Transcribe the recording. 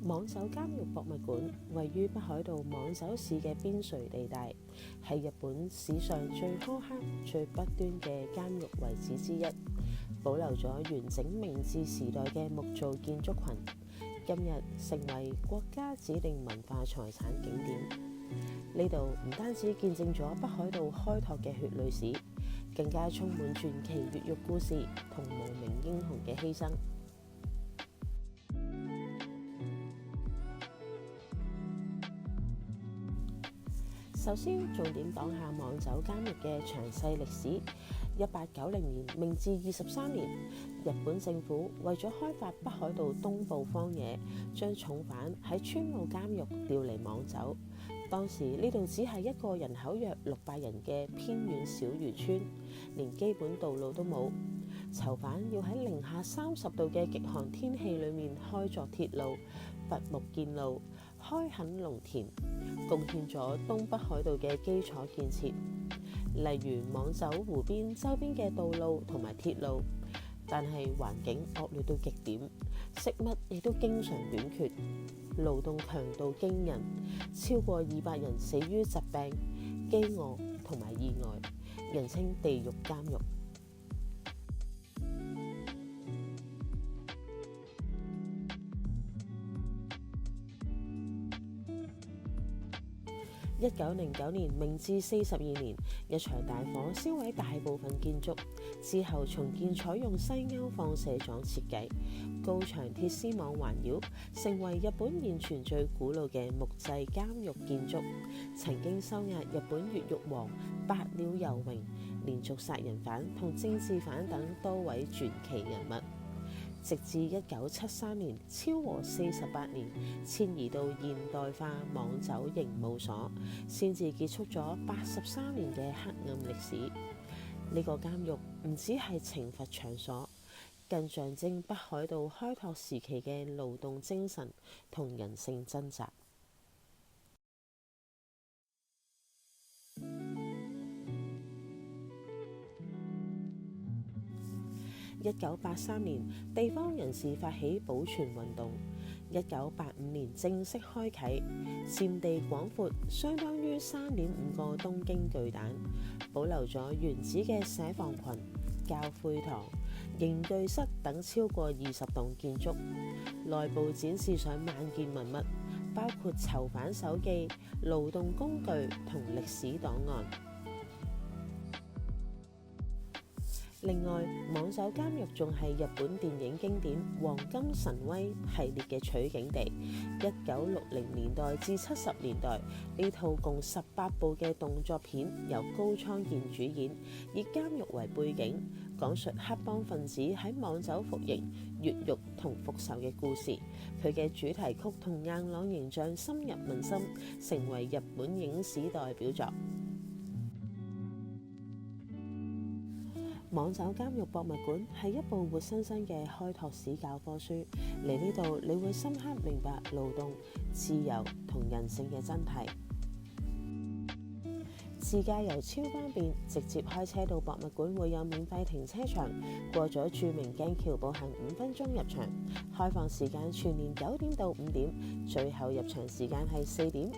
網走監獄博物館位於北海道網走市嘅邊陲地帶，係日本史上最苛刻、最北端嘅監獄遺址之一，保留咗完整明治時代嘅木造建築群，今日成為國家指定文化財產景點。呢度唔單止見證咗北海道開拓嘅血淚史，更加充滿傳奇越獄故事同無名英雄嘅犧牲。首先，重點講下網走監獄嘅詳細歷史。1890年明治23年，日本政府為咗開發北海道東部荒野，將重犯喺川澳監獄調離網走。當時呢度只係一個人口約600人嘅偏遠小漁村，連基本道路都冇。囚犯要喺零下30度嘅極寒天氣裏面開鑿鐵路、伐木建路、開墾農田，貢獻咗東北海道嘅基礎建設，例如網走湖邊周邊嘅道路同埋鐵路。但係環境惡劣到極點，食物亦都經常短缺，勞動強度驚人，超過200人死於疾病、饑餓同埋意外，人稱地獄監獄。1909年明治42年，一場大火燒毀大部分建築，之後重建採用西歐放射狀設計，高牆鐵絲網環繞，成為日本現存最古老嘅木製監獄建築，曾經收押日本越獄王八鳥由榮、連續殺人犯同政治犯等多位傳奇人物。直至1973年，昭和48年遷移到現代化網走刑務所，先至結束咗83年嘅黑暗歷史。呢個監獄唔只係懲罰場所，更象徵北海道開拓時期嘅勞動精神同人性掙扎。1983年，地方人士發起保存運動。1985年正式開啟，佔地廣闊，相當於3.5個東京巨蛋，保留咗原址嘅寫房群、教誨堂、刑具室等超過20棟建築。內部展示上萬件文物，包括囚犯手記、勞動工具同歷史檔案。另外，網走監獄仲係日本電影經典《黃金神威》系列嘅取景地。1960年代至70年代，呢套共18部嘅動作片由高倉健主演，以監獄為背景，講述黑幫分子喺網走服刑、越獄同復仇嘅故事。佢嘅主題曲同硬朗形象深入民心，成為日本影史代表作。網走監獄博物館係一部活生生嘅開拓史教科書，嚟呢度你會深刻明白勞動、自由同人性嘅真諦。自駕遊超方便，直接開車到博物館會有免費停車場，過咗著名鏡橋步行5分鐘入場。開放時間全年9點到5點，最後入場時間係4點。